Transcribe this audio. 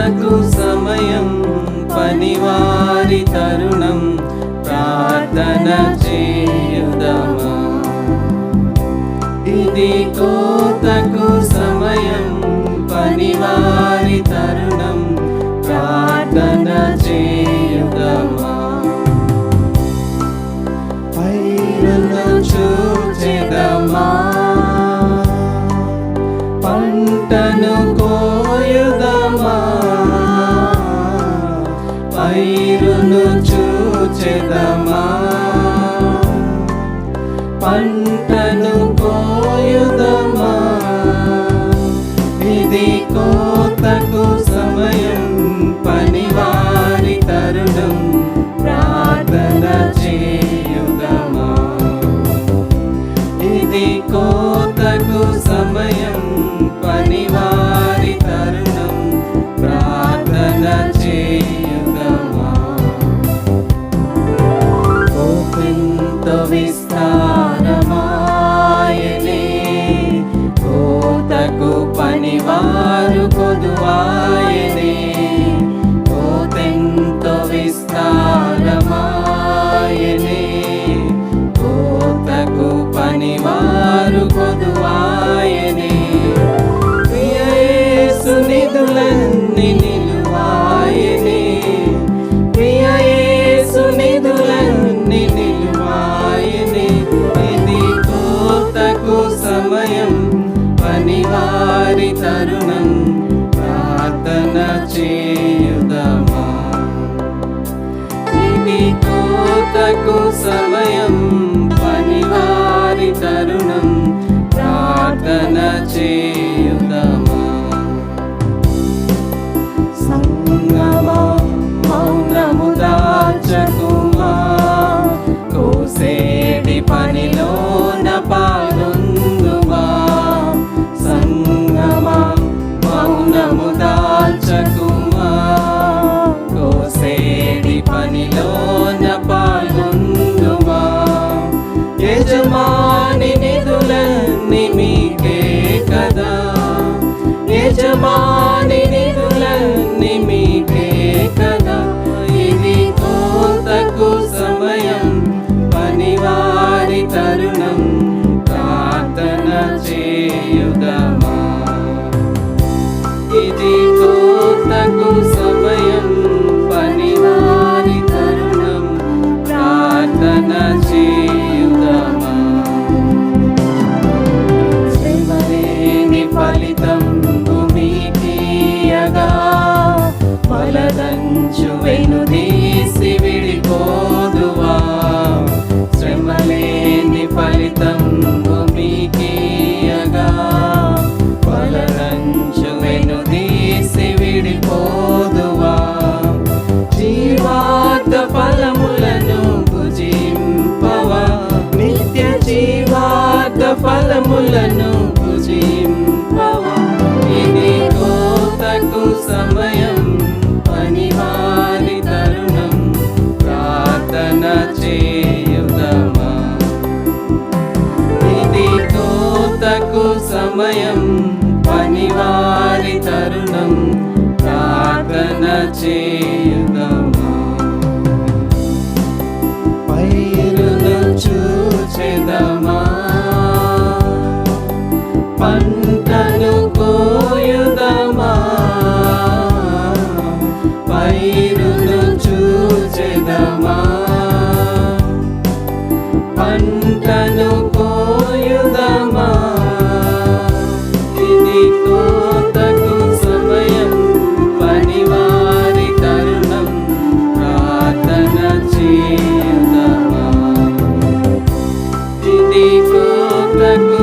కోతకు సమయం, పనివారి తరుణం, ప్రార్థన చేయుదమా. ఇది కోతకు సమయం, పనివారి తరుణం, ప్రార్థన చేయుదమా. పైరును చూచెదమా, పంటను కోయుదమా. పైరును చూచెదమా, పంటను కోయుదమా. ఇది కోతకు సమయం, పనివారి తరుణం, ప్రార్థన చేయుదమా. ఇది కోతకు సమయం, పనివారి తరుణం, ప్రార్థన చేయుదమా. కోపెంతో విస్తారమాయనే, కోతకు పనివారు కొదువాయనే. కోతెంతో విస్తారమాయనే, కోతకు పనివారు కొదువాయనే. ప్రియ యేసు నిధులన్నీ నిలువాయనే, ప్రియ యేసు నిధులన్నీ నిలువాయనే. ఇది కోతకు సమయం, పనివారి తరుణం, ప్రార్థన చేయుదమా. ఇది కోతకు సమయం, పనివారి తరుణం, ప్రార్థన చేయుదమా. సంగమా మౌనము దాల్చకుమా, కోసేడి పనిలోన పాల్గొందుమా. సంగమా మౌనము దాల్చకుమా, కోసేడి పనిలోన పాల్గొందుమా. యజమాని నిధులన్నీ మీకే కదా, యజమాని నిధులన్నీ మీకే కదా. ఇది కోతకు సమయం, పనివారి తరుణం, ప్రార్థన చేయుదమా. ఇది కోతకు సమయం, పనివారి తరుణం, ప్రార్థన చేయుదమా. శ్రమలేని ఫలితం భూమికియగా, ఫలదంచు వెనుదీసి విడిపోదువా. శ్రమలేని ఫలితం భూమికియగా, ఫలదంచు వెనుదీసి విడిపోదువా. జీవార్థ ఫలములను భుజింపవా, నిత్య జీవార్థ ఫలములను భుజింపవా. ఇది కోతకు సమయం, పనివారి తరుణం, ప్రార్థన చేయుదమా. ఇది కోతకు సమయం, పనివారి తరుణం, ప్రార్థన చేయుదమా. పైరును చూచెదమా, పంటను కోయుదమా. పైరును చూచెదమా, పంటను కోయుదమా. ఇది కోతకు సమయం, పనివారి తరుణం, ప్రార్థన చేయుదమా. ఇది కోతకు